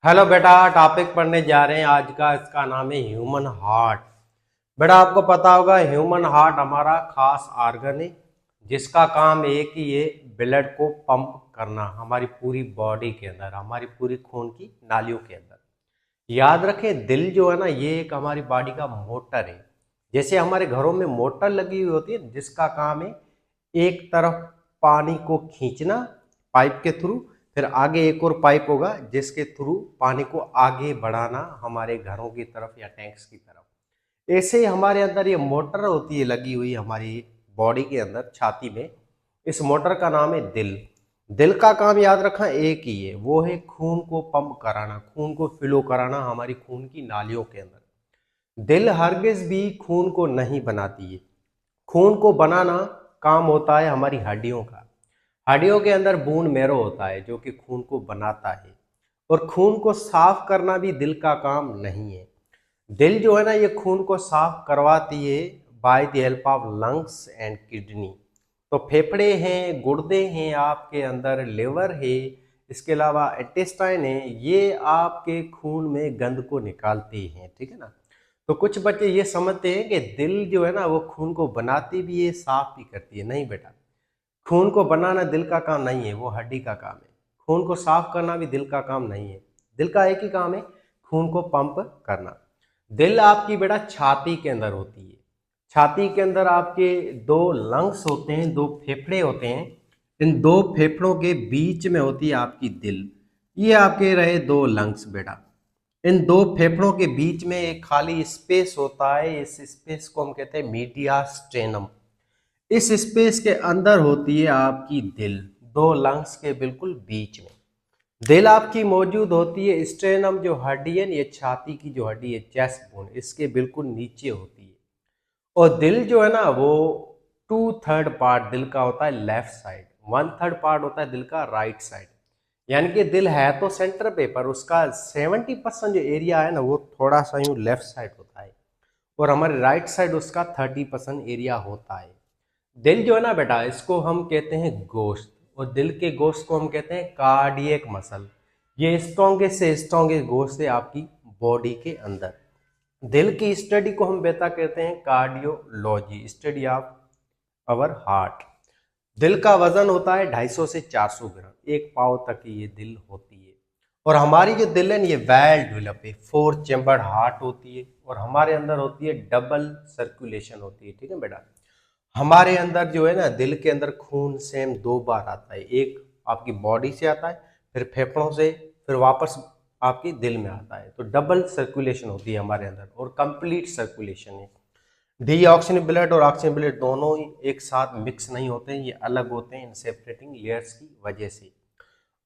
Hello बेटा, topic पढ़ने जा रहे हैं आज का। इसका नाम है ह्यूमन हार्ट। बेटा, आपको पता होगा ह्यूमन हार्ट हमारा खास ऑर्गन है जिसका काम एक ही है, ब्लड को पंप करना हमारी पूरी बॉडी के अंदर, हमारी पूरी खून की नालियों के अंदर। याद रखें, दिल जो है ना, ये एक हमारी बॉडी का मोटर है। जैसे हमारे घरों में मोटर लगी हुई होती है जिसका काम है एक तरफ पानी को खींचना पाइप के थ्रू, फिर आगे एक और पाइप होगा जिसके थ्रू पानी को आगे बढ़ाना हमारे घरों की तरफ या टैंक्स की तरफ। ऐसे ही हमारे अंदर ये मोटर होती है लगी हुई हमारी बॉडी के अंदर, छाती में। इस मोटर का नाम है दिल। दिल का काम याद रखना एक ही है, वो है खून को पंप कराना, खून को फ्लो कराना हमारी खून की नालियों के अंदर। दिल हरगिज भी खून को नहीं बनाती है। खून को बनाना काम होता है हमारी हड्डियों का। हड्डियों के अंदर बून मैरो होता है जो कि खून को बनाता है। और खून को साफ करना भी दिल का काम नहीं है। दिल जो है ना, ये खून को साफ करवाती है by the help of lungs and kidney. तो फेफड़े हैं, गुर्दे हैं आपके अंदर, लिवर है, इसके अलावा इंटेस्टाइन है, ये आपके खून में गंद को निकालते हैं, ठीक है ना। तो कुछ बच्चे ये समझते हैं कि दिल जो है ना वो खून को बनाती भी है, साफ भी करती है। नहीं बेटा, खून को बनाना दिल का काम नहीं है, वो हड्डी का काम है। खून को साफ करना भी दिल का काम नहीं है। दिल का एक ही काम है, खून को पंप करना। दिल आपकी बेटा छाती के अंदर होती है। छाती के अंदर आपके दो लंग्स होते हैं, दो फेफड़े होते हैं। इन दो फेफड़ों के बीच में होती है आपकी दिल। ये आपके रहे दो लंग्स बेटा। इन दो फेफड़ों के बीच में एक खाली स्पेस होता है, इस स्पेस को हम कहते हैं मीडिया स्टेनम। इस स्पेस के अंदर होती है आपकी दिल, दो लंग्स के बिल्कुल बीच में। दिल आपकी मौजूद होती है स्टेनम जो हड्डी है, ये छाती की जो हड्डी है, चेस्ट बोन, इसके बिल्कुल नीचे होती है। और दिल जो है ना वो 2/3 पार्ट दिल का होता है लेफ्ट साइड, 1/3 पार्ट होता है दिल का राइट साइड। यानी कि दिल है तो सेंटर पे, पर उसका 70% जो एरिया है ना वो थोड़ा सा यूं लेफ्ट साइड होता है। और हमारे राइट साइड उसका 30% एरिया होता है। दिल जो है ना बेटा, इसको हम कहते हैं गोश्त, और दिल के गोश्त को हम कहते हैं कार्डियक मसल। ये स्ट्रॉन्गेस्ट से स्ट्रॉन्गेस्ट गोश्त है आपकी बॉडी के अंदर। दिल की स्टडी को हम बेटा कहते हैं cardiology, study of our heart. दिल का वजन होता है 250 से 400 ग्राम, एक पाव तक की ये दिल होती है। और हमारी जो दिल है ना, ये वेल डेवलप है, 4 चैम्बर्ड हार्ट होती है। और हमारे अंदर होती है डबल सर्कुलेशन होती है, ठीक है बेटा। हमारे अंदर जो है ना, दिल के अंदर खून सेम दो बार आता है, एक आपकी बॉडी से आता है, फिर फेफड़ों से, फिर वापस आपकी दिल में आता है। तो डबल सर्कुलेशन होती है हमारे अंदर और कंप्लीट सर्कुलेशन है। डीऑक्सीजन ब्लड और ऑक्सीजन ब्लड दोनों ही एक साथ मिक्स नहीं होते हैं, ये अलग होते हैं इन सेपरेटिंग लेयर्स की वजह से।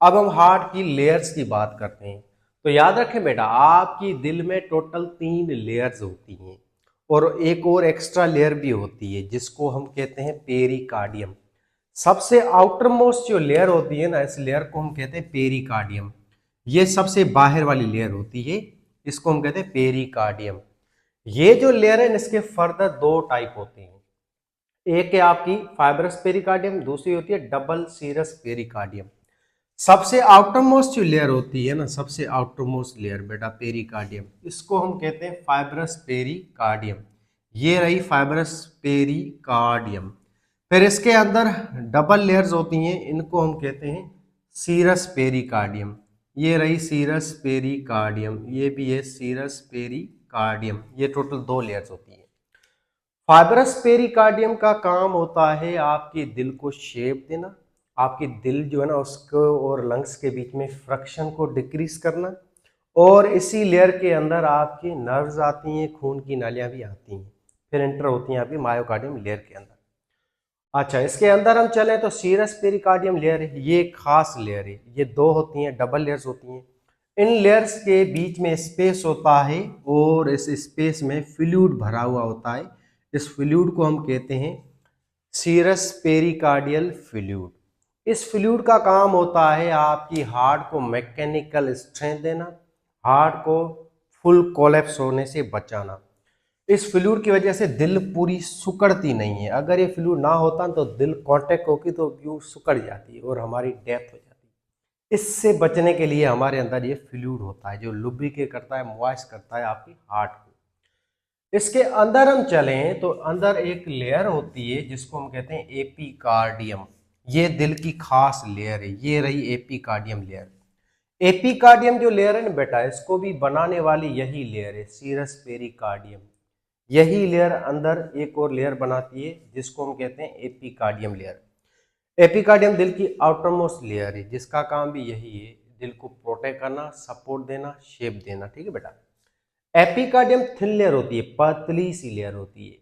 अब हम हार्ट की लेयर्स की बात करते हैं। तो याद रखें बेटा, आपकी दिल में टोटल 3 लेयर्स होती हैं और एक और एक्स्ट्रा लेयर भी होती है जिसको हम कहते हैं पेरिकार्डियम। सबसे आउटर मोस्ट जो लेयर होती है ना, इस लेयर को हम कहते हैं पेरिकार्डियम। ये सबसे बाहर वाली लेयर होती है, इसको हम कहते हैं पेरिकार्डियम। ये जो लेयर है इसके फर्दर दो टाइप होते हैं। एक है आपकी फाइब्रस पेरिकार्डियम, दूसरी होती है डबल सीरस पेरिकार्डियम। सबसे आउटर मोस्ट जो लेयर होती है ना, सबसे आउटर मोस्ट लेयर बेटा पेरिकार्डियम, इसको हम कहते हैं फाइब्रस पेरिकार्डियम। ये रही फाइब्रस पेरिकार्डियम। फिर इसके अंदर डबल लेयर्स होती हैं, इनको हम कहते हैं सीरस पेरिकार्डियम। ये रही सीरस पेरिकार्डियम, ये भी है सीरस पेरिकार्डियम। ये टोटल 2 लेयर्स होती हैं। फाइब्रस पेरिकार्डियम का काम होता है आपके दिल को शेप देना, आपकी दिल जो है ना उसको और लंग्स के बीच में फ्रिक्शन को डिक्रीज करना। और इसी लेयर के अंदर आपकी नर्व्स आती हैं, खून की नालियां भी आती हैं, फिर एंटर होती हैं आपकी मायोकार्डियम लेयर के अंदर। अच्छा, इसके अंदर हम चलें तो सीरस पेरिकार्डियम लेयर है, ये एक खास लेयर है। ये दो होती हैं, डबल लेयर्स होती हैं। इन लेयर्स के बीच में स्पेस होता है और इस स्पेस में फ्लूइड भरा हुआ होता है। इस फ्लूइड को हम कहते हैं सीरस पेरिकार्डियल फ्लूइड। इस फ्लूइड का काम होता है आपकी हार्ट को मैकेनिकल स्ट्रेंथ देना, हार्ट को फुल कोलैप्स होने से बचाना। इस फ्लूइड की वजह से दिल पूरी सिकुड़ती नहीं है। अगर ये फ्लूइड ना होता तो दिल कांटेक्ट होगी तो यूं सिकुड़ जाती है और हमारी डेथ हो जाती इससे बचने के लिए हमारे अंदर ये फ्लूइड होता है जो लुब्रिकेट करता है, मॉइस्ट करता है आपकी हार्ट को। इसके अंदर हम चलें तो अंदर एक लेयर होती है जिसको हम कहते हैं एपिकार्डियम। ये दिल की खास लेयर है, ये रही एपिकार्डियम लेयर। एपिकार्डियम जो लेयर है ना बेटा, इसको भी बनाने वाली यही लेयर है, सीरस पेरिकार्डियम। यही लेयर अंदर एक और लेयर बनाती है जिसको हम कहते हैं एपिकार्डियम लेयर। एपिकार्डियम दिल की आउटरमोस्ट लेयर है जिसका काम भी यही है, दिल को प्रोटेक्ट करना, सपोर्ट देना, शेप देना। ठीक है बेटा। एपिकार्डियम थिन लेयर होती है, पतली सी लेयर होती है।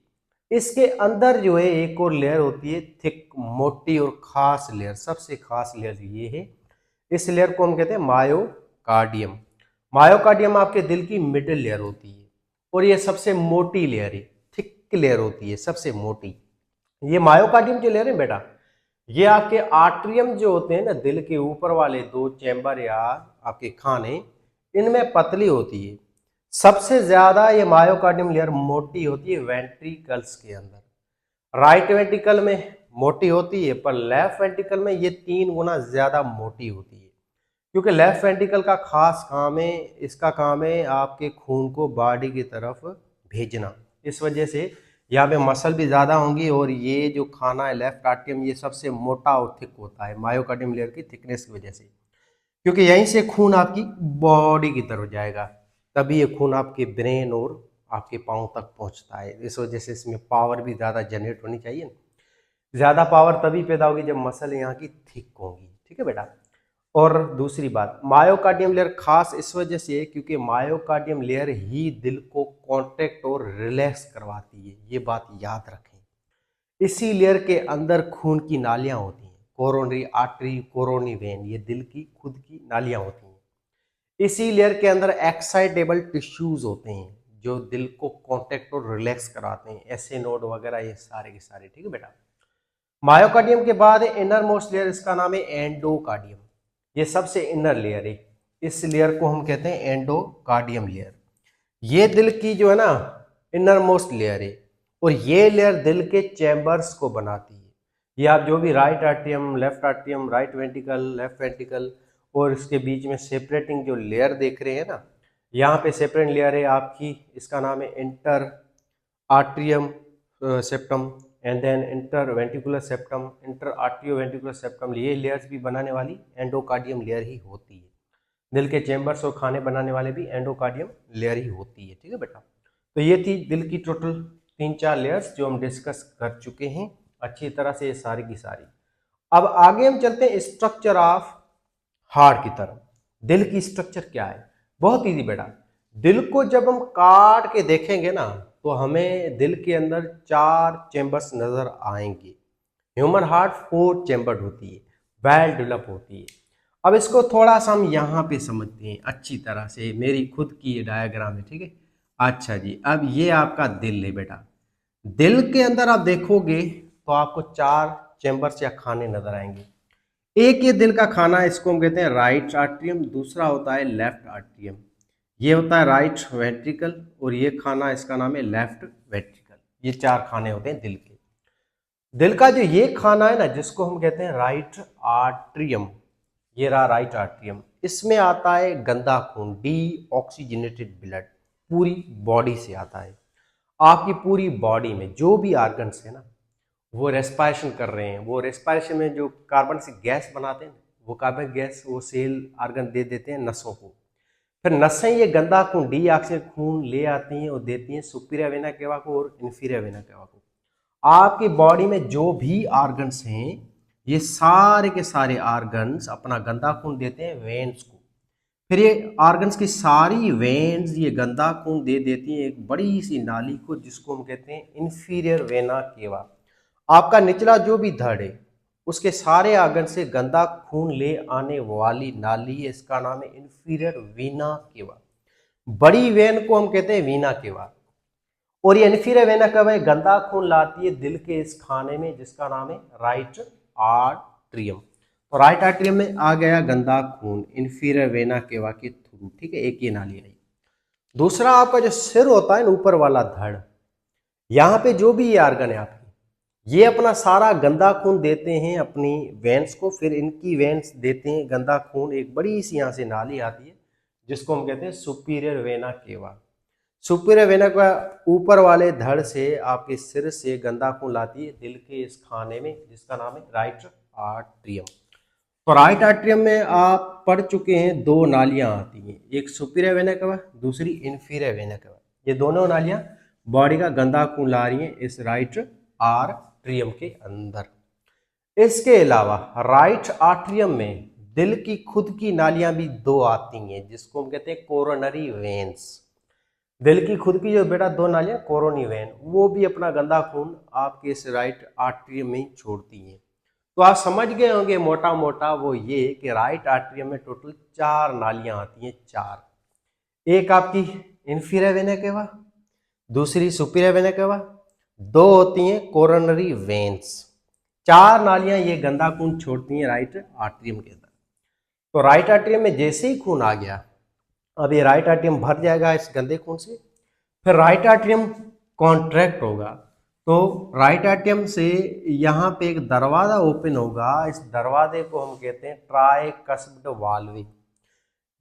इसके अंदर जो है एक और लेयर होती है, थिक, मोटी और खास लेयर। सबसे खास लेयर ये है, इस लेयर को हम कहते हैं मायोकार्डियम। मायोकार्डियम आपके दिल की मिडिल लेयर होती है और ये सबसे मोटी लेयर है, थिक लेयर होती है, सबसे मोटी। ये मायोकार्डियम जो लेयर है बेटा, ये आपके आर्ट्रियम जो होते हैं ना, दिल के ऊपर वाले दो चैम्बर या आपके खाने, इनमें पतली होती है। सबसे ज्यादा ये मायोकार्डियम लेयर मोटी होती है वेंट्रिकल्स के अंदर। राइट वेंट्रिकल में मोटी होती है, पर लेफ्ट वेंट्रिकल में ये 3 गुना ज्यादा मोटी होती है। क्योंकि लेफ्ट वेंट्रिकल का खास काम है, इसका काम है आपके खून को बॉडी की तरफ भेजना। इस वजह से यहाँ पे मसल भी ज़्यादा होंगी और ये जो खाना है लेफ्ट आर्टियम, ये सबसे मोटा और थिक होता है मायोकार्डियम लेयर की थिकनेस की वजह से। क्योंकि यहीं से खून आपकी बॉडी की तरफ जाएगा, तभी ये खून आपके ब्रेन और आपके पाँव तक पहुँचता है। इस वजह से इसमें पावर भी ज़्यादा जनरेट होनी चाहिए ना। ज़्यादा पावर तभी पैदा होगी जब मसल यहाँ की थिक होंगी। ठीक है बेटा। और दूसरी बात, मायोकार्डियम लेयर खास इस वजह से है क्योंकि मायोकार्डियम लेयर ही दिल को कॉन्ट्रैक्ट और रिलैक्स करवाती है। ये बात याद रखें। इसी लेयर के अंदर खून की नालियां होती हैं, कोरोनरी आर्टरी, कोरोनरी वेन, ये दिल की खुद की नालियां होती हैं। इसी लेयर के अंदर एक्साइटेबल टिश्यूज होते हैं जो दिल को कॉन्ट्रैक्ट और रिलैक्स कराते हैं, ऐसे नोड वगैरह, ये सारे के सारे। ठीक है बेटा। मायोकार्डियम के बाद इनर मोस्ट लेयर, इसका नाम है एंडोकार्डियम। ये सबसे इनर लेयर है, इस लेयर को हम कहते हैं एंडोकार्डियम लेयर। ये दिल की जो है ना इनर मोस्ट लेयर है और ये लेयर दिल के चैम्बर्स को बनाती है। ये आप जो भी राइट आर्टियम, राइट वेंट्रिकल, लेफ्ट वेंट्रिकल और इसके बीच में सेपरेटिंग जो लेयर देख रहे हैं ना, यहाँ पे सेपरेट लेयर है आपकी, इसका नाम है inter atrium septum and then inter ventricular septum, inter आर्टियो वेंट्रिकुलर सेप्टम। ये लेयर्स भी बनाने वाली एंडोकार्डियम लेयर ही होती है। दिल के चैम्बर्स और खाने बनाने वाले भी एंडोकार्डियम लेयर ही होती है। ठीक है बेटा। तो ये थी दिल की टोटल 3-4 लेयर्स जो हम डिस्कस कर चुके हैं अच्छी तरह से, ये सारी की सारी। अब आगे हम चलते हैं स्ट्रक्चर ऑफ हार्ट की तरफ। दिल की स्ट्रक्चर क्या है? बहुत इजी बेटा। दिल को जब हम काट के देखेंगे ना तो हमें दिल के अंदर 4 चैम्बर्स नजर आएंगे। ह्यूमन हार्ट 4 चैम्बर्ड होती है, वेल डेवलप होती है। अब इसको थोड़ा सा हम यहाँ पे समझते हैं अच्छी तरह से, मेरी खुद की ये डायग्राम है। ठीक है। अच्छा जी, अब ये आपका दिल है बेटा। दिल के अंदर आप देखोगे तो आपको 4 चैम्बर्स या खाने नजर आएंगे। एक ये दिल का खाना है, इसको हम कहते हैं राइट आर्ट्रियम। दूसरा होता है लेफ्ट आर्ट्रियम, ये होता है राइट वेंट्रिकल, और ये खाना इसका नाम है लेफ्ट वेंट्रिकल। ये 4 खाने होते हैं दिल के। दिल का जो ये खाना है ना जिसको हम कहते हैं राइट आर्ट्रियम, ये रहा राइट आर्ट्रियम, इसमें आता है गंदा खून, डी ऑक्सीजनेटेड ब्लड, पूरी बॉडी से आता है। आपकी पूरी बॉडी में जो भी आर्गन्स है ना वो रेस्पायरेशन कर रहे हैं, वो रेस्पायरेशन में जो कार्बन से गैस बनाते हैं वो कार्बन गैस वो सेल आर्गन दे देते हैं नसों को। फिर नसें ये गंदा खून, डी ऑक्सीजन खून ले आती हैं और देती हैं सुपीरियर वेना केवा को और इन्फीरियर वेना केवा को। आपकी बॉडी में जो भी आर्गन्स हैं ये सारे के सारे आर्गन्स अपना गंदा खून देते हैं वेन्स को। फिर ये आर्गन्स की सारी वेन्स ये गंदा खून दे देती हैं एक बड़ी सी नाली को जिसको हम कहते हैं इन्फीरियर वेना केवा। आपका निचला जो भी धड़ है उसके सारे आर्गन से गंदा खून ले आने वाली नाली है, इसका नाम है इन्फीरियर वीना केवा। बड़ी वेन को हम कहते हैं वीना केवा, और ये इन्फीरियर वेना केवा गंदा खून लाती है दिल के इस खाने में जिसका नाम है राइट आर्ट्रियम। तो राइट आर्ट्रियम में आ गया गंदा खून इन्फीरियर वेना केवा के थ्रू। ठीक है, एक ये नाली आई। दूसरा आपका जो सिर होता है ना ऊपर वाला धड़, यहाँ पे जो भी ये आर्गन है आपकी, ये अपना सारा गंदा खून देते हैं अपनी वेंस को, फिर इनकी वेंस देते हैं गंदा खून, एक बड़ी सी यहाँ से नाली आती है जिसको हम कहते हैं superior vena cava. Superior vena का ऊपर वाले धड़ से आपके सिर से गंदा खून लाती है दिल के इस खाने में जिसका नाम है राइट आर्ट्रियम। तो राइट आर्ट्रियम में आप पढ़ चुके हैं दो नालियां आती हैं, एक सुपीरियर वेना केवा, दूसरी इन्फीरियर वेना केवा। ये दोनों नालियां बॉडी का गंदा खून ला रही हैं इस राइट आर्ट्रियम के अंदर। इसके अलावा राइट आर्ट्रियम में दिल की खुद की नालियां भी दो आती हैं जिसको हम कहते हैं कोरोनरी वेन्स। दिल की खुद की जो बेटा दो नालियां कोरोनरी वेन, वो भी अपना गंदा खून आपके इस राइट आर्ट्रियम में ही छोड़ती हैं। तो आप समझ गए होंगे मोटा मोटा वो ये कि राइट आर्ट्रियम में टोटल 4 नालियां आती हैं, 4। एक आपकी इन्फीरियर वेना केवा, दूसरी सुपीरियर वेना केवा, दो होती हैं कोरोनरी वेन्स। 4 नालियां ये गंदा खून छोड़ती हैं राइट आर्ट्रियम के अंदर। तो राइट आर्ट्रियम में जैसे ही खून आ गया, अब ये राइट आर्ट्रियम भर जाएगा इस गंदे खून से, फिर राइट आर्ट्रियम कॉन्ट्रैक्ट होगा। तो राइट आर्ट्रियम से यहाँ पे एक दरवाजा ओपन होगा, इस दरवाजे को हम कहते हैं ट्राइकस्प्ड वाल्वे।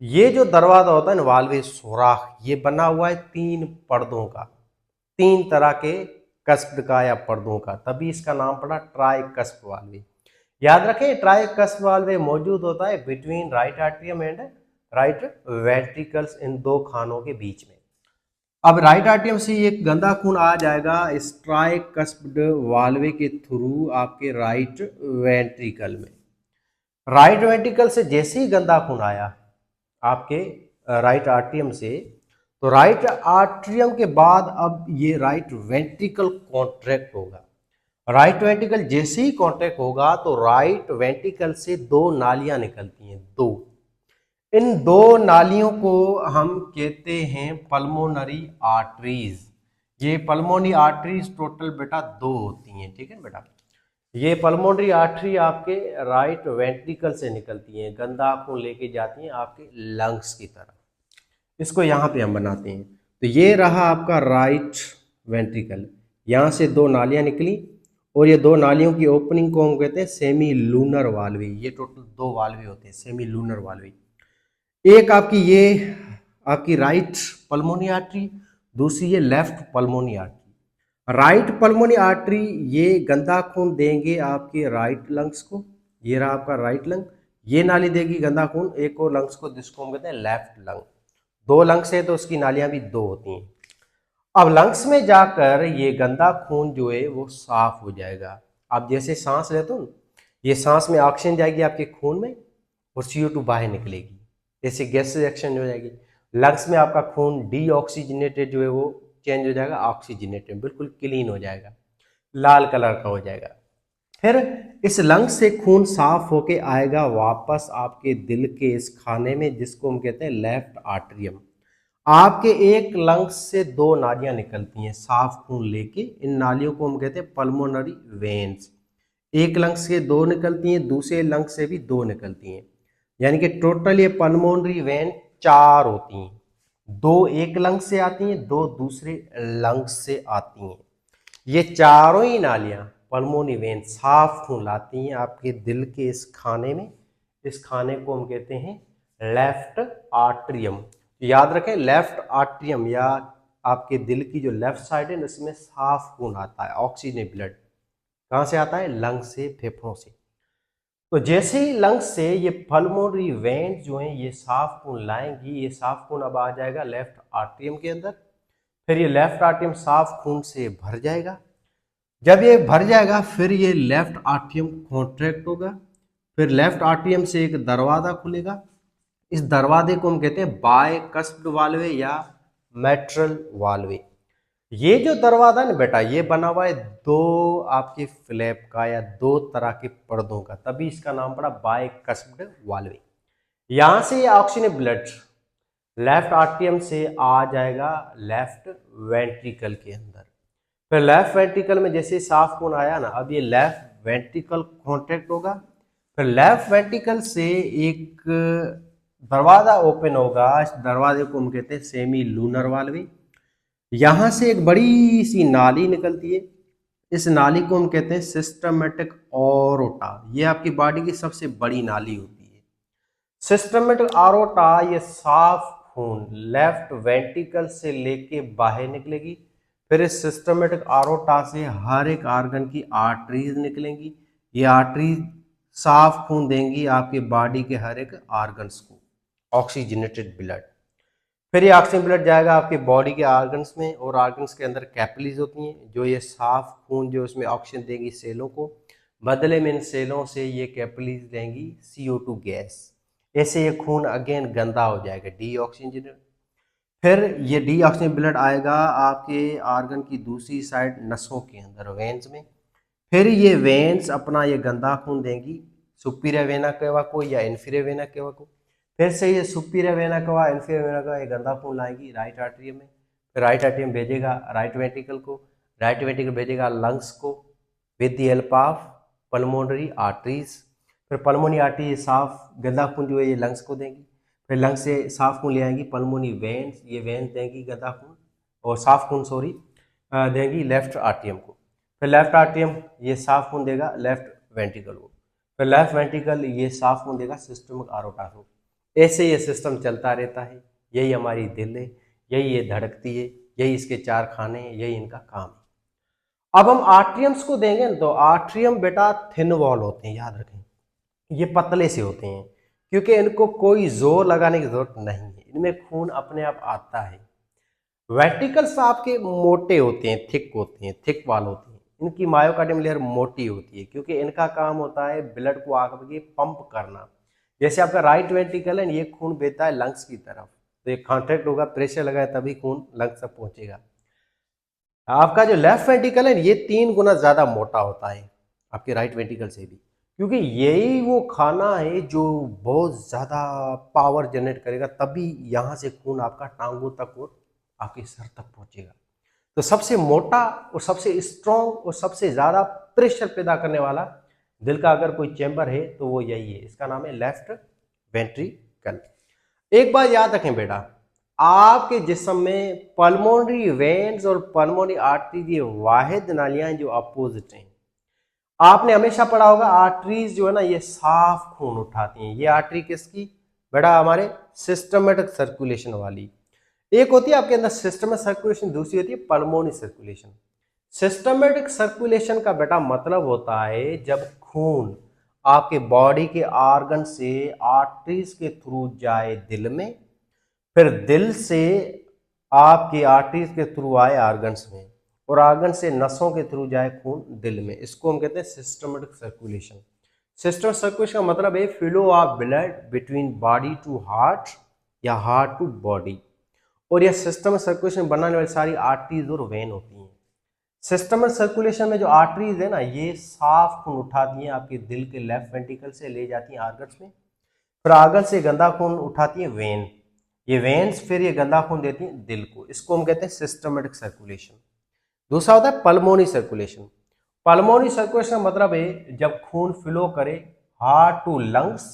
ये जो दरवाजा होता है ना वाल्वे सुराख, ये बना हुआ है 3 पर्दों का, 3 तरह के कस्प्ड का या पर्दों का, तभी इसका नाम पड़ा ट्राइकस्प्ड वाल्वे। याद रखें ट्राइकस्प्ड वाल्वे मौजूद होता है between right atrium and right ventricles, इन दो खानों के बीच में। अब राइट आर्ट्रियम से एक गंदा खून आ जाएगा इस ट्राइकस्प्ड वाल्वे के थ्रू आपके राइट वेंट्रिकल में। राइट वेंट्रिकल से जैसे ही गंदा खून आया आपके राइट आर्ट्रियम से, तो राइट आर्ट्रियम के बाद अब ये राइट वेंट्रिकल कॉन्ट्रैक्ट होगा। राइट वेंट्रिकल जैसे ही कॉन्ट्रैक्ट होगा तो राइट वेंट्रिकल से 2 नालियां निकलती हैं, 2। इन 2 नालियों को हम कहते हैं पल्मोनरी आर्टरीज। ये पल्मोनरी आर्टरीज टोटल बेटा 2 होती हैं, ठीक है बेटा। ये पल्मोनरी आर्टरी आपके राइट वेंट्रिकल से निकलती हैं, गंदा खून लेके जाती हैं आपके लंग्स की तरफ। इसको यहाँ पे हम बनाते हैं। तो ये रहा आपका राइट वेंट्रिकल, यहाँ से 2 नालियाँ निकली और ये 2 नालियों की ओपनिंग को हम कहते हैं सेमी लूनर वाल्वे। ये टोटल 2 वाल्वे होते हैं सेमी लूनर वाल्वे। एक आपकी ये आपकी राइट पल्मोनरी आर्टरी, दूसरी ये left pulmonary artery. Right pulmonary artery ये गंदा खून देंगे आपके राइट लंग्स को, ये रहा आपका राइट लंग, ये नाली देगी गंदा खून एक और लंग्स को जिसको हम कहते हैं लेफ्ट लंग। 2 लंग्स है तो उसकी नालियां भी 2 होती हैं। अब लंग्स में जाकर ये गंदा खून जो है वो साफ हो जाएगा। आप जैसे सांस लेते हो, ये सांस में ऑक्सीजन जाएगी आपके खून में और CO2 बाहर निकलेगी, जैसे गैस रिएक्शन हो जाएगी। लंग्स में आपका खून डीऑक्सीजनेटेड जो है वो चेंज हो जाएगा ऑक्सीजनेटेड, बिल्कुल क्लीन हो जाएगा, लाल कलर का हो जाएगा। फिर इस लंग्स से खून साफ होके आएगा वापस आपके दिल के इस खाने में जिसको हम कहते हैं लेफ्ट आर्ट्रियम। आपके एक लंग्स से 2 नालियां निकलती हैं साफ खून लेके, इन नालियों को हम कहते हैं पल्मोनरी वेन्स। एक लंग्स से 2 निकलती हैं, दूसरे लंग्स से भी 2 निकलती हैं, यानी कि टोटल ये पल्मोनरी वेन 4 होती हैं। 2 एक लंग से आती हैं, 2 दूसरे लंग से आती हैं। ये चारों ही नालियां पल्मोनरी वेन साफ खून लाती हैं आपके दिल के इस खाने में। इस खाने को हम कहते हैं लेफ्ट आर्ट्रियम। याद रखें लेफ्ट आर्ट्रियम या आपके दिल की जो लेफ्ट साइड है इसमें साफ खून आता है, ऑक्सीजन ब्लड कहाँ से आता है? लंग से, फेफड़ों से। तो जैसे ही लंग्स से ये पल्मोनरी वेन जो हैं ये साफ खून लाएंगी, ये साफ खून अब आ जाएगा लेफ्ट आर्ट्रियम के अंदर। फिर ये लेफ्ट आर्ट्रियम साफ खून से भर जाएगा। जब ये भर जाएगा फिर ये लेफ्ट आर्ट्रियम कॉन्ट्रैक्ट होगा, फिर लेफ्ट आर्ट्रियम से एक दरवाजा खुलेगा। इस दरवाजे को हम कहते हैं बायकस्प्ड वाल्वे या मेट्रल वाल्वे। ये जो दरवाजा ना बेटा ये बना हुआ है 2 आपके फ्लैप का या 2 तरह के पर्दों का, तभी इसका नाम पड़ा बायकस्प्ड वाल्वे। यहां से ये ऑक्सीजन ब्लड लेफ्ट आर्ट्रियम से आ जाएगा लेफ्ट वेंट्रिकल के अंदर। फिर लेफ्ट वेंट्रिकल में जैसे साफ खून आया ना, अब ये लेफ्ट वेंट्रिकल कॉन्ट्रैक्ट होगा। फिर लेफ्ट वेंट्रिकल से एक दरवाजा ओपन होगा, इस दरवाजे को हम कहते हैं सेमी लूनर वाल्वे। यहां से एक बड़ी सी नाली निकलती है, इस नाली को हम कहते हैं सिस्टमेटिक ऑरोटा। ये आपकी बॉडी की सबसे बड़ी नाली होती है। सिस्टमेटिक ऑरोटा ये साफ खून लेफ्ट वेंट्रिकल से लेके बाहर निकलेगी। फिर इस सिस्टमेटिक ऑरोटा से हर एक आर्गन की आर्टरीज निकलेंगी। ये आर्टरीज साफ खून देंगी आपके बॉडी के हर एक आर्गन्स को, ऑक्सीजनेटेड ब्लड। फिर ये ऑक्सीजन ब्लड जाएगा आपके बॉडी के आर्गन्स में, और आर्गन्स के अंदर कैपिलरीज होती हैं जो ये साफ खून जो उसमें ऑक्सीजन देंगी सेलों को। बदले में इन सेलों से ये कैपिलरीज देंगी CO2 गैस। ऐसे ये खून अगेन गंदा हो जाएगा, डीऑक्सीजनेटेड। फिर ये डीऑक्सीजन ब्लड आएगा आपके आर्गन की दूसरी साइड नसों के अंदर, वेन्स में। फिर ये वेन्स अपना ये गंदा खून देंगी सुपीरियर वेना केवा को या इन्फीरियर वेना केवा को। फिर से ये सुपीरियर वेना कवा इन्फीरियर वेना कवा ये गंदा खून लाएगी राइट आर्टरियम में। फिर राइट आर्टरियम भेजेगा राइट वेंट्रिकल को, राइट वेंट्रिकल भेजेगा लंग्स को with the help of pulmonary arteries. फिर पल्मोनरी आर्टरी साफ गंदा खून जो है ये लंग्स को देंगी। फिर लंग्स से साफ खून ले आएंगी पल्मोनरी वेन्स, ये वेन्स देंगी गंदा खून और साफ खून देंगी लेफ्ट आर्टरियम को। फिर लेफ्ट आर्टरियम ये साफ खून देगा लेफ्ट वेंट्रिकल को। फिर लेफ्ट वेंट्रिकल ये साफ खून देगा सिस्टमिक आरोटा को। ऐसे ये सिस्टम चलता रहता है। यही हमारी दिल है, यही ये धड़कती है, यही इसके चार खाने हैं, यही इनका काम है। अब हम आर्ट्रियम्स को देंगे ना, तो आर्ट्रियम बेटा थिन वॉल होते हैं, याद रखें। ये पतले से होते हैं क्योंकि इनको कोई जोर लगाने की जरूरत नहीं है, इनमें खून अपने आप आता है। वेंट्रिकल्स आपके मोटे होते हैं, थिक होते हैं, थिक वाल होते हैं। इनकी मायोकार्डियम लेयर मोटी होती है क्योंकि इनका काम होता है ब्लड को आगे पंप करना। जैसे आपका राइट वेंट्रिकल है, ये खून बहता है लंग्स की तरफ, तो ये कॉन्ट्रैक्ट होगा, प्रेशर लगाए तभी खून लंग्स तक पहुंचेगा। आपका जो लेफ्ट वेंट्रिकल है ये 3 गुना ज्यादा मोटा होता है आपके राइट वेंट्रिकल से भी, क्योंकि यही वो खाना है जो बहुत ज्यादा पावर जनरेट करेगा, तभी यहां से खून आपका टांगों तक और आपके सर तक पहुंचेगा। तो सबसे मोटा और सबसे स्ट्रॉन्ग और सबसे ज्यादा प्रेशर पैदा करने वाला दिल का अगर कोई चैम्बर है तो वो यही है, इसका नाम है लेफ्ट वेंट्रिकल। एक बात याद रखें बेटा, आपके जिस्म में पल्मोनरी वेन्स और पल्मोनरी आर्टरी ये वाहिद नालियां जो अपोजिट हैं। आपने हमेशा पढ़ा होगा आर्टरीज जो है ना ये साफ खून उठाती हैं। ये आर्टरी किसकी बेटा, हमारे सिस्टमेटिक सर्कुलेशन वाली। एक होती है आपके अंदर सिस्टमेटिक सर्कुलेशन, दूसरी होती है पल्मोनरी सर्कुलेशन। सिस्टमेटिक सर्कुलेशन का बेटा मतलब होता है जब खून आपके बॉडी के आर्गन से आर्टरीज के थ्रू जाए दिल में, फिर दिल से आपकी आर्टरीज के थ्रू आए आर्गन्स में, और आर्गन से नसों के थ्रू जाए खून दिल में। इसको हम कहते हैं सिस्टमेटिक सर्कुलेशन। सिस्टमेटिक सर्कुलेशन का मतलब है flow of blood between body to heart या हार्ट टू बॉडी। और यह सिस्टमेटिक सर्कुलेशन बनाने वाली सारी आर्टरीज और वेन होती हैं। सिस्टमेटिक सर्कुलेशन में जो आर्टरीज है ना ये साफ खून उठाती हैं आपके दिल के लेफ्ट वेंट्रिकल से, ले जाती हैं आर्गन्स में। फिर आर्गन से गंदा खून उठाती हैं वेन, ये वेन्स फिर ये गंदा खून देती हैं दिल को। इसको हम कहते हैं सिस्टमेटिक सर्कुलेशन। दूसरा होता है पल्मोनरी सर्कुलेशन। पल्मोनरी सर्कुलेशन का मतलब है जब खून फ्लो करे हार्ट टू लंग्स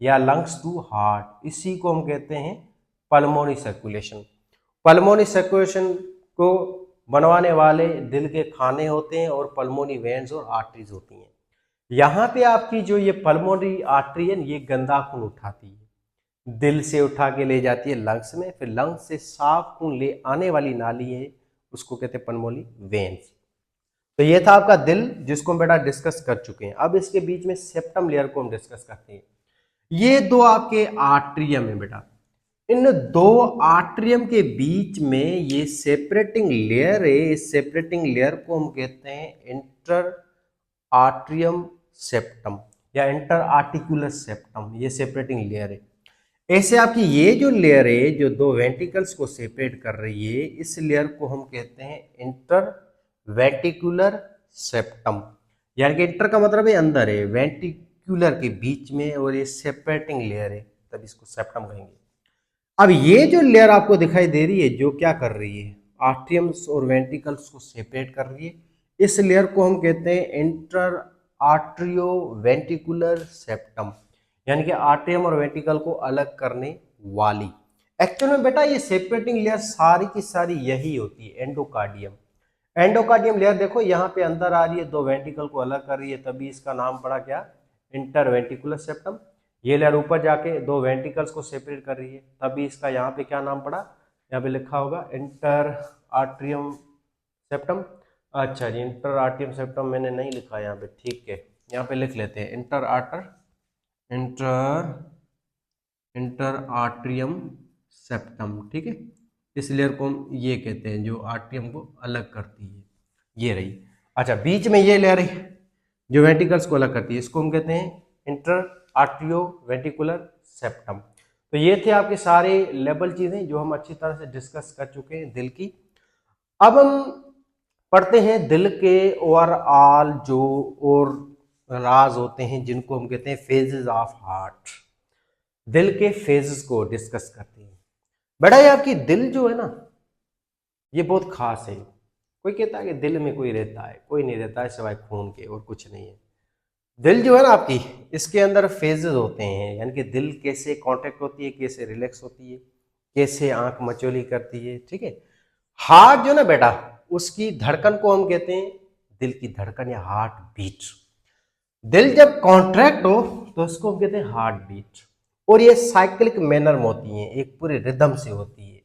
या लंग्स टू हार्ट, इसी को हम कहते हैं पल्मोनरी सर्कुलेशन। पल्मोनरी सर्कुलेशन को बनवाने वाले दिल के खाने होते हैं और पल्मोनरी वेन्स और आर्टरीज होती हैं। यहाँ पे आपकी जो ये पल्मोनरी आर्टरी है ये गंदा खून उठाती है, दिल से उठा के ले जाती है लंग्स में, फिर लंग्स से साफ खून ले आने वाली नाली है उसको कहते हैं पल्मोनरी वेन्स। तो ये था आपका दिल जिसको हम बेटा डिस्कस कर चुके हैं। अब इसके बीच में सेप्टम लेयर को हम डिस्कस करते हैं। ये दो आपके आर्ट्रियम है बेटा, इन दो आर्ट्रियम के बीच में ये सेपरेटिंग लेयर है। इस सेपरेटिंग लेयर को हम कहते हैं इंटर आर्ट्रियम सेप्टम या इंटर आर्टिकुलर सेप्टम, ये सेपरेटिंग लेयर है। ऐसे आपकी ये जो लेयर है जो दो वेंट्रिकल्स को सेपरेट कर रही है, इस लेयर को हम कहते हैं इंटर वेंट्रिकुलर सेप्टम। यानी कि इंटर का मतलब है अंदर है, वेंट्रिकुलर के बीच में, और ये सेपरेटिंग लेयर है, तब इसको सेप्टम कहेंगे। अब ये जो लेयर आपको दिखाई दे रही है जो क्या कर रही है, आर्ट्रियम्स और वेंट्रिकल्स को सेपरेट कर रही है, इस लेयर को हम कहते हैं इंटर आर्ट्रियो वेंट्रिकुलर सेप्टम, यानी कि आर्ट्रियम और वेंट्रिकल को अलग करने वाली। एक्चुअल में बेटा ये सेपरेटिंग लेयर सारी की सारी यही होती है, एंडोकार्डियम। एंडोकार्डियम लेयर देखो यहाँ पे अंदर आ रही है, दो वेंट्रिकल को अलग कर रही है, तभी इसका नाम पड़ा क्या, इंटरवेंट्रिकुलर सेप्टम। ये लेयर ऊपर जाके दो वेंट्रिकल्स को सेपरेट कर रही है, तभी इसका यहाँ पे क्या नाम पड़ा, यहाँ पे लिखा होगा इंटर आर्ट्रियम सेप्टम। अच्छा जी, इंटर आर्ट्रियम सेप्टम मैंने नहीं लिखा यहाँ पे, ठीक है, यहाँ पे लिख लेते हैं इंटर आर्ट्रियम सेप्टम, ठीक है। इस लेयर को हम ये कहते हैं जो आर्ट्रियम को अलग करती है, ये रही। अच्छा, बीच में ये लेयर है जो वेंट्रिकल्स को अलग करती है, इसको हम कहते हैं इंटर आर्ट्रियो वेंट्रिकुलर सेप्टम। तो ये थे आपके सारे लेवल चीजें जो हम अच्छी तरह से डिस्कस कर चुके हैं दिल की। अब हम पढ़ते हैं दिल के ओवरऑल जो और राज होते हैं जिनको हम कहते हैं फेजेस ऑफ हार्ट। दिल के फेजेस को डिस्कस करते हैं। बेटा ये आपकी दिल जो है ना, ये बहुत खास है। कोई कहता है कि दिल में कोई रहता है, कोई नहीं रहता है सिवाय खून के, और कुछ नहीं है। दिल जो है ना आपकी, इसके अंदर फेजेस होते हैं, यानी कि दिल कैसे कांटेक्ट होती है, कैसे रिलैक्स होती है, कैसे आंख मचोली करती है, ठीक है। हार्ट जो ना बेटा, उसकी धड़कन को हम कहते हैं दिल की धड़कन या हार्ट बीट। दिल जब कॉन्ट्रैक्ट हो तो इसको हम कहते हैं हार्ट बीट, और ये साइक्लिक मैनर में होती है, एक पूरे रिदम से होती है,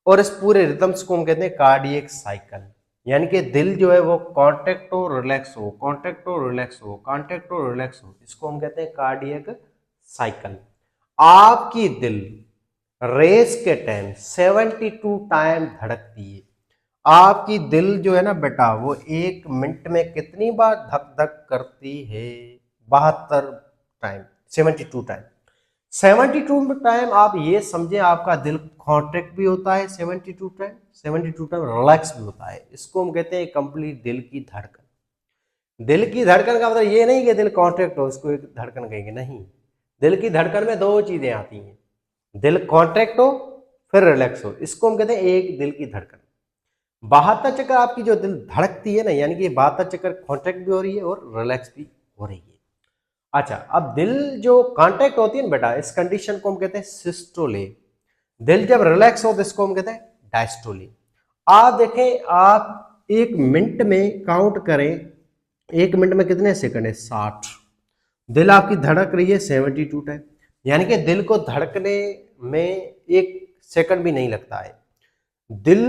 और इस पूरे रिदम्स को हम कहते हैं कार्डियक साइकिल। यानी कि दिल जो है वो कॉन्ट्रैक्ट हो रिलैक्स हो, कॉन्ट्रैक्ट हो रिलैक्स हो, कॉन्ट्रैक्ट हो रिलैक्स हो, इसको हम कहते हैं कार्डियक साइकिल। आपकी दिल रेस के टाइम 72 टाइम धड़कती है। आपकी दिल जो है ना बेटा, वो 1 मिनट में कितनी बार धक धक करती है, 72 टाइम, 72 टाइम। 72 टाइम आप ये समझे आपका दिल कॉन्ट्रैक्ट भी होता है 72 टाइम, 72 टाइम रिलैक्स भी होता है। इसको हम कहते हैं कंप्लीट दिल की धड़कन। दिल की धड़कन का मतलब ये नहीं कि दिल कॉन्ट्रैक्ट हो इसको एक धड़कन कहेंगे, नहीं। दिल की धड़कन में दो चीजें आती हैं, दिल कॉन्ट्रैक्ट हो फिर रिलैक्स हो, इसको हम कहते हैं एक दिल की धड़कन। 72 चक्कर आपकी जो दिल धड़कती है ना, यानी कि 72 चक्कर कॉन्ट्रैक्ट भी हो रही है और रिलैक्स भी हो रही है। अच्छा, अब दिल जो कांटेक्ट होती है ना बेटा, इस कंडीशन को हम कहते हैं सिस्टोले। दिल जब रिलैक्स हो तो इसको हम कहते हैं डायस्टोले। आप देखें, आप 1 मिनट में काउंट करें, 1 मिनट में कितने सेकंड है, 60। दिल आपकी धड़क रही है 72 टाइम, यानी कि दिल को धड़कने में 1 सेकंड भी नहीं लगता है। दिल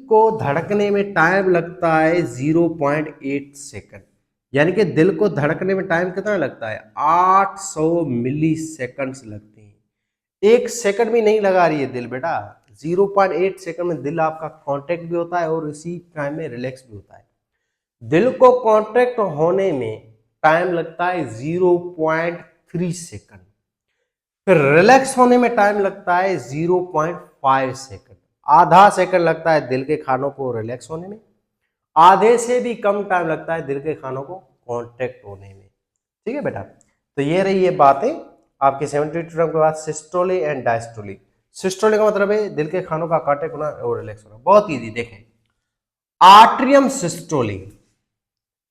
को धड़कने में टाइम लगता है 0.8 सेकंड, यानी कि दिल को धड़कने में टाइम कितना लगता है, 800 मिली सेकंड्स लगते हैं। 1 सेकंड भी नहीं लगा रही है दिल बेटा, 0.8 सेकंड में दिल आपका कांटेक्ट भी होता है और इसी टाइम में रिलैक्स भी होता है। दिल को कांटेक्ट होने में टाइम लगता है 0.3 सेकंड, फिर रिलैक्स होने में टाइम लगता है 0.5 सेकंड। आधा सेकंड लगता है दिल के खानों को रिलैक्स होने में, आधे से भी कम टाइम लगता है दिल के खानों को कांटेक्ट होने में। ठीक है बेटा, तो ये रही ये बातें आपके 72 टाइम के बाद सिस्टोले एंड डायस्टोले। सिस्टोले का मतलब है दिल के खानों का कांटेक्ट होना और रिलैक्स होना। बहुत इजी, देखें, आर्ट्रियम सिस्टोले।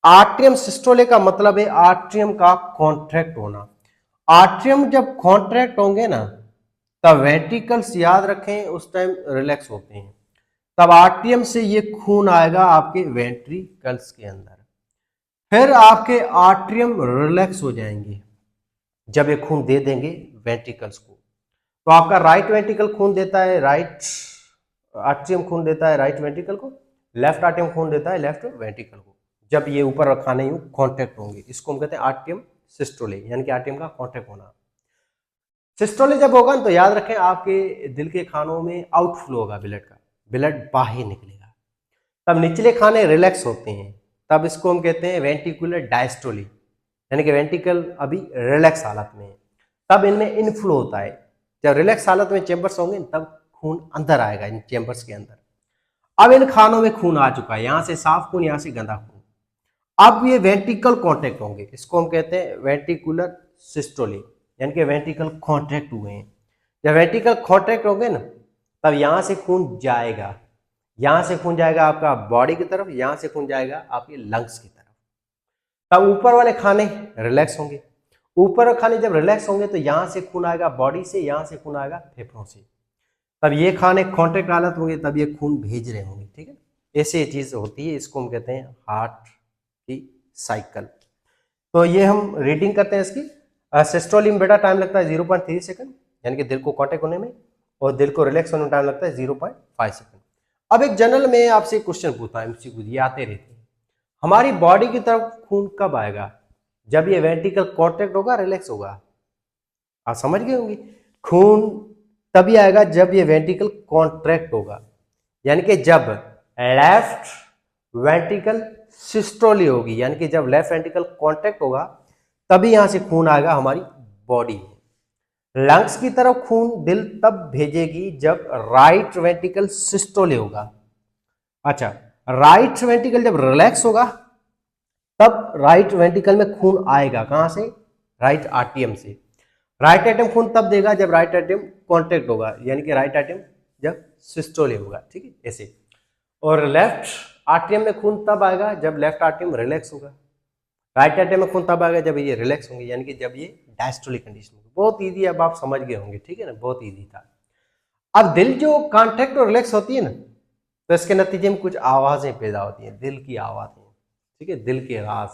आर्ट्रियम सिस्टोले का मतलब है आर्ट्रियम का कॉन्ट्रैक्ट होना। आर्ट्रियम जब कॉन्ट्रैक्ट होंगे ना, तब वेंट्रिकल्स याद रखें उस टाइम रिलैक्स होते हैं, तब आर्ट्रियम से ये खून आएगा आपके वेंट्रिकल्स के अंदर, फिर आपके आर्ट्रियम रिलैक्स हो जाएंगे जब ये खून दे देंगे वेंट्रिकल्स को। तो आपका राइट वेंट्रिकल खून देता है, राइट आर्ट्रियम खून देता है राइट वेंट्रिकल को, लेफ्ट आर्ट्रियम खून देता है लेफ्ट वेंट्रिकल को, जब ये ऊपर और खाने यूं कॉन्टेक्ट होंगे। इसको हम कहते हैं आर्ट्रियम सिस्टोले, यानी कि आर्ट्रियम का कॉन्टेक्ट होना। सिस्टोले जब होगा तो याद रखें आपके दिल के खानों में आउटफ्लो होगा ब्लड का, ब्लड बाहर निकलेगा, तब निचले खाने रिलैक्स होते हैं, तब इसको हम कहते हैं वेंट्रिकुलर डायस्टोली, यानी कि वेंट्रिकल अभी रिलैक्स हालत में है, तब इनमें इनफ्लो होता है। जब रिलैक्स हालत में चेंबर्स होंगे तब खून अंदर आएगा इन चेंबर्स के अंदर। अब इन खानों में खून आ चुका है, यहां से साफ खून, यहां से गंदा खून। अब ये वेंट्रिकल कॉन्ट्रैक्ट होंगे, इसको हम कहते हैं वेंट्रिकुलर सिस्टोले, यानी कि वेंट्रिकल कॉन्ट्रैक्ट हुए हैं। जब वेंट्रिकल कॉन्ट्रैक्ट होंगे ना, तब यहां से खून जाएगा, यहां से खून जाएगा आपका बॉडी की तरफ, यहां से खून जाएगा आपके लंग्स की तरफ। तब ऊपर वाले खाने रिलैक्स होंगे, ऊपर खाने जब रिलैक्स होंगे तो यहां से खून आएगा बॉडी से, यहां से खून आएगा फेफड़ों से, तब ये खाने कॉन्ट्रैक्ट हालत होंगे, तब ये खून भेज रहे होंगे। ठीक है, ऐसे ये चीज होती है, इसको हम कहते हैं हार्ट की साइकिल। तो ये हम रीडिंग करते हैं इसकी। सिस्टोली में बेटा टाइम लगता है 0.3 सेकंड, यानी कि दिल को कॉन्टेक्ट होने में, और दिल को रिलैक्स होने में टाइम लगता है 0.5 सेकंड। अब एक जनरल में आपसे क्वेश्चन पूछता है, एमसीक्यू ये आते रहते हैं, हमारी बॉडी की तरफ खून कब आएगा? जब ये वेंट्रिकल कॉन्ट्रैक्ट होगा, रिलैक्स होगा। आप समझ गए होंगे, खून तभी आएगा जब ये वेंट्रिकल कॉन्ट्रैक्ट होगा, यानी कि जब लेफ्ट वेंट्रिकल सिस्टोली होगी, यानी कि जब लेफ्ट वेंट्रिकल कॉन्ट्रैक्ट होगा तभी यहां से खून आएगा हमारी बॉडी में। लंग्स की तरफ खून दिल तब भेजेगी जब राइट वेंट्रिकल सिस्टोली होगा। अच्छा, राइट वेंट्रिकल जब रिलैक्स होगा तब राइट वेंट्रिकल में खून आएगा, कहां से? राइट आर्टियम से। राइट एट्रियम खून तब देगा जब राइट एट्रियम कॉन्ट्रैक्ट होगा, यानी कि राइट एट्रियम जब सिस्टोली होगा, ठीक है, ऐसे। और लेफ्ट आर्टियम में खून तब आएगा जब लेफ्ट आर्टियम रिलैक्स होगा। राइट एट्रियम में खून तब आएगा जब ये रिलैक्स होंगे, यानी कि जब ये डायस्टोली कंडीशन होगी। बहुत इजी, अब आप समझ गए होंगे, ठीक है ना, बहुत इजी था। अब दिल जो कॉन्ट्रैक्ट और रिलैक्स होती है ना, तो इसके नतीजे में कुछ आवाजें पैदा होती हैं, दिल की आवाजें, ठीक है, दिल के राज।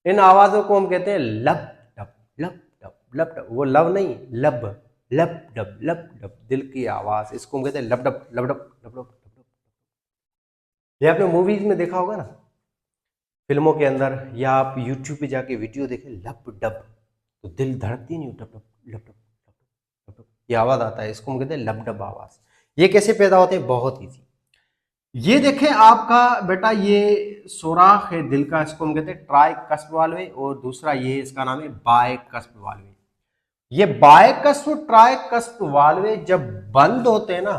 इन आवाजों को हम कहते हैं लब डब लब डब लब डब। वो लव नहीं, लब, लब डब लब डब, दिल की आवाज, इसको हम कहते हैं लब डब लब डब लब डब। ये आपने मूवीज में देखा होगा ना, फिल्मों के अंदर, या आप यूट्यूब पे जाके वीडियो देखें, लब डब, तो दिल धड़कती नहीं, डब डब लब डब लब डब, ये आवाज आता है, इसको हम कहते हैं लब डब आवाज। ये कैसे पैदा होते हैं? बहुत ईजी। ये देखें आपका बेटा, ये सुराख है दिल का, इसको हम कहते हैं ट्राइकस्प वाल्वे, और दूसरा ये इसका नाम है बायकस्प वाल्वे। ये बायकस्प ट्राइकस्प वाल्वे जब बंद होते हैं ना,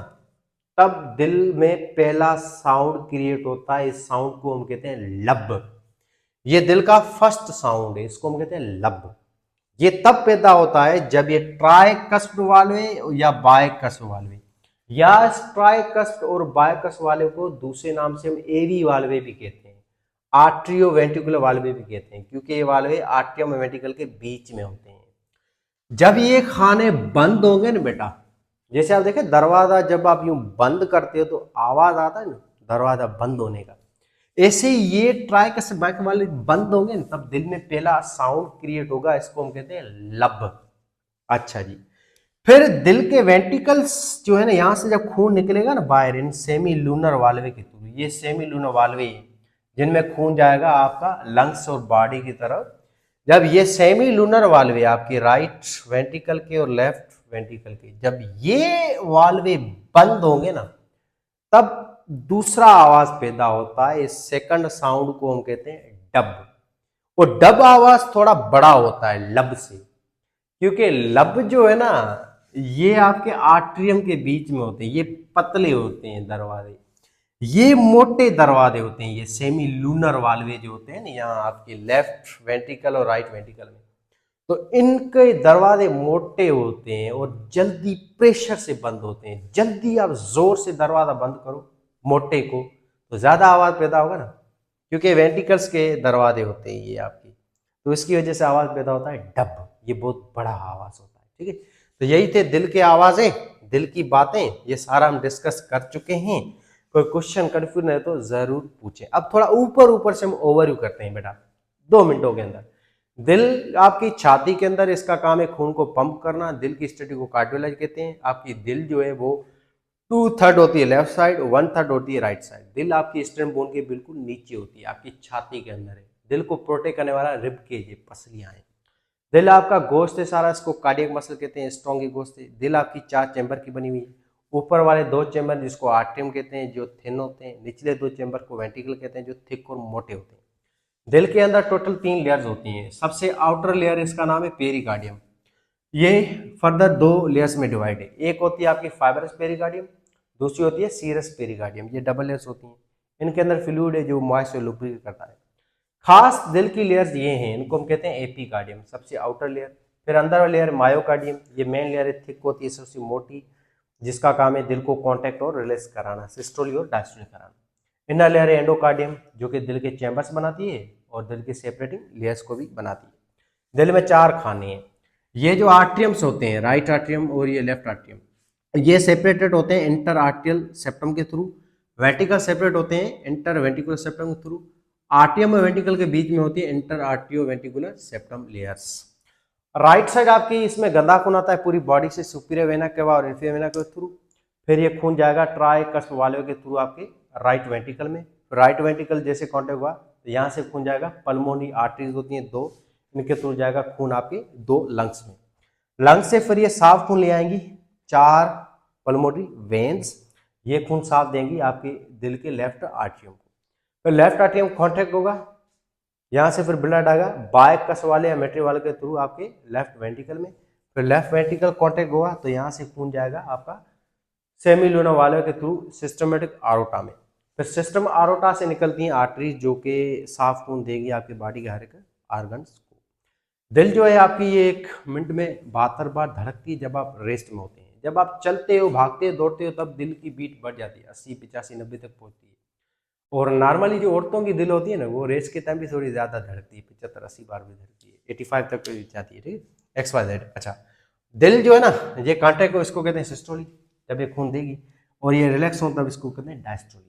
तब दिल में पहला साउंड क्रिएट होता है, इस साउंड को हम कहते हैं लब। ये दिल का फर्स्ट साउंड है, इसको हम कहते हैं लब। ये तब पैदा होता है जब ये ट्राइकस्प वाल्वे या बायकस्प वाल्वे, या ट्राइकस्प और बायकस्प वाल्वे को दूसरे नाम से हम एवी वाल्वे भी कहते हैं, आर्ट्रियो वेंट्रिकुलर वाल्वे भी कहते हैं, क्योंकि ये वाल्वे आर्ट्रियम और वेंट्रिकल के बीच में होते हैं। जब ये खाने बंद होंगे ना बेटा, जैसे आप देखें दरवाजा जब आप यूं बंद करते हो तो आवाज आता है ना दरवाजा बंद होने का, ऐसे ये ट्राइकस्प बायकस्प वाले बंद होंगे ना, तब दिल में पहला साउंड क्रिएट होगा, इसको हम कहते हैं लब। अच्छा जी, फिर दिल के वेंट्रिकल्स जो है ना, यहां से जब खून निकलेगा ना बाहर, इन सेमी लूनर वाल्वे के थ्रू, ये सेमी लूनर वाल्वे जिनमें खून जाएगा आपका लंग्स और बॉडी की तरफ। जब ये सेमी लूनर वाल्वे आपके राइट वेंट्रिकल के और लेफ्ट वेंट्रिकल के, जब ये वाल्वे बंद होंगे ना, तब दूसरा आवाज पैदा होता है, इस सेकंड साउंड को हम कहते हैं डब। और डब आवाज थोड़ा बड़ा होता है लब से, क्योंकि लब जो है ना, ये आपके आर्ट्रियम के बीच में होते हैं, ये पतले होते हैं दरवाजे, ये मोटे दरवाजे होते हैं, ये सेमी लूनर वाल्वे जो होते हैं ना, यहाँ आपके लेफ्ट वेंट्रिकल और राइट वेंट्रिकल में, तो इनके दरवाजे मोटे होते हैं और जल्दी प्रेशर से बंद होते हैं। जल्दी आप जोर से दरवाजा बंद करो मोटे को, तो ज्यादा आवाज पैदा होगा ना, क्योंकि वेंट्रिकल्स के दरवाजे होते हैं ये आपकी, तो इसकी वजह से आवाज पैदा होता है डब। ये बहुत बड़ा आवाज होता है, ठीक है। तो यही थे दिल के आवाजें, दिल की बातें, ये सारा हम डिस्कस कर चुके हैं। कोई क्वेश्चन कंफ्यूजन है तो जरूर पूछें। अब थोड़ा ऊपर ऊपर से हम ओवरव्यू करते हैं बेटा 2 मिनटों के अंदर। दिल आपकी छाती के अंदर, इसका काम है खून को पंप करना, दिल की स्टडी को कार्डियोलॉजी कहते हैं। आपकी दिल जो है वो 2/3 होती है लेफ्ट साइड, 1/3 होती है राइट साइड। दिल आपकी स्टर्न बोन के बिल्कुल नीचे होती है, आपकी छाती के अंदर है। दिल को प्रोटेक्ट करने वाला रिब केज है, पसलियां हैं। दिल आपका गोश्त है सारा, इसको कार्डियक मसल कहते हैं, स्ट्रॉन्ग गोश्त है। दिल आपकी 4 चैम्बर की बनी हुई है। ऊपर वाले 2 चैम्बर जिसको आर्ट्रियम कहते हैं, जो थिन होते हैं। निचले 2 चैम्बर को वेंट्रिकल कहते हैं, जो थिक और मोटे होते हैं। दिल के अंदर टोटल 3 लेयर्स होती हैं। सबसे आउटर लेयर इसका नाम है पेरिकार्डियम। ये फर्दर 2 लेयर्स में डिवाइड है। एक होती है आपकी फाइब्रस पेरिकार्डियम, दूसरी होती है सीरस पेरिकार्डियम। ये डबल लेयर्स होती हैं। इनके अंदर फ्लूइड है जो मॉइस्ट और लुब्रिकेट करता है। खास दिल की लेयर्स ये हैं, इनको हम कहते हैं एपिकार्डियम, सबसे आउटर लेयर। फिर अंदर वाली लेयर मायोकार्डियम, ये मेन लेयर है, थिक होती है, सबसे मोटी, जिसका काम है दिल को कॉन्टैक्ट और रिलीज कराना, सिस्टोली और डायस्टोली कराना। इनर लेयर है एंडोकार्डियम, जो कि दिल के चैम्बर्स बनाती है और दिल के सेपरेटिंग लेयर्स को भी बनाती है। दिल में 4 खाने हैं। ये जो आर्ट्रियम्स होते हैं, राइट आर्ट्रियम और ये लेफ्ट आर्ट्रियम, ये सेपरेटेड होते हैं इंटर आर्टियल सेप्टम के थ्रू। वेंट्रिकल सेपरेट होते हैं इंटर वेंट्रिकुलर सेप्टम के थ्रू। आर्टियम और वेंट्रिकल के बीच में होती है इंटर आर्टियो ventricular septum layers. Right side आपकी इसमें गंदा खून आता है पूरी बॉडी से सुपीरियर वेना केवा और इन्फीरियर वेना के थ्रू। फिर ये खून जाएगा ट्राई कस्प वाले के थ्रू आपके राइट वेंट्रिकल में। राइट वेंट्रिकल जैसे कॉन्टेक्ट हुआ तो यहाँ से खून जाएगा, पल्मोनी आर्टरीज होती हैं 2, इनके थ्रू जाएगा खून आपके 2 लंग्स में। लंग्स से फिर ये साफ खून ले आएंगी 4 पल्मोनरी वेन्स, ये खून साफ देंगी आपके दिल के लेफ्ट आर्टियम को। फिर लेफ्ट आर्टियम कॉन्टेक्ट होगा, यहाँ से फिर ब्लड आएगा बाय कस वाले या मेट्री वाले के थ्रू आपके लेफ्ट वेंट्रिकल में। फिर लेफ्ट वेंट्रिकल कॉन्टेक्ट होगा तो यहाँ से खून जाएगा आपका सेमिलूना वाले के थ्रू सिस्टमेटिक आरोटा में। फिर सिस्टम आरोटा से निकलती हैं आर्टरीज जो कि साफ खून देगी आपकी बॉडी के हर एक आर्गन्स को। दिल जो है आपकी ये 1 मिनट में 72 बार धड़कती है जब आप रेस्ट में होते हैं। जब आप चलते हो, भागते हो, दौड़ते हो तब दिल की बीट बढ़ जाती है, 80, 85, 90 तक पहुंचती है। और नॉर्मली जो औरतों की दिल होती है ना वो रेस्ट के टाइम भी थोड़ी ज़्यादा धड़कती है, 75, 80 बार भी धड़कती है, 85 तक जाती है। ठीक है, XYZ। अच्छा, दिल जो है ना ये कांटेक्ट को इसको कहते हैं सिस्टोली, जब ये खून देगी, और ये रिलैक्स हो तब इसको कहते हैं डायस्टोली।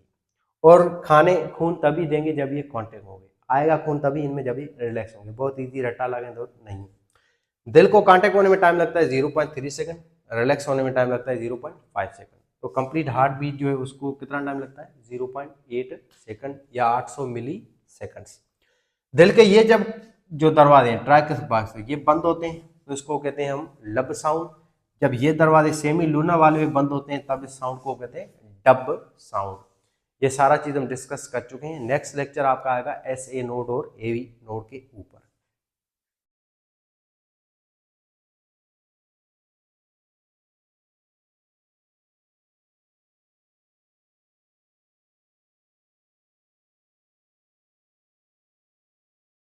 और खाने खून तभी देंगे जब ये कांटेक्ट होंगे, आएगा खून तभी इनमें जब ये रिलैक्स होंगे। बहुत ईजी, रट्टा लगे तो नहीं। दिल को कांटेक्ट होने में टाइम लगता है 0.3 सेकंड, रिलैक्स होने में टाइम लगता है 0.5 सेकंड। तो कंप्लीट हार्ट बीट जो है उसको कितना टाइम लगता है 0.8 सेकंड या 800 मिली सेकंड्स। दिल के ये जब जो दरवाजे हैं ट्राइकस बॉक्स ये बंद होते हैं तो इसको कहते हैं हम लब साउंड। जब ये दरवाजे सेमी लूना वाले में बंद होते हैं तब इस साउंड को कहते हैं डब साउंड। ये सारा चीज हम डिस्कस कर चुके हैं। नेक्स्ट लेक्चर आपका आएगा SA नोड और AV नोड के ऊपर।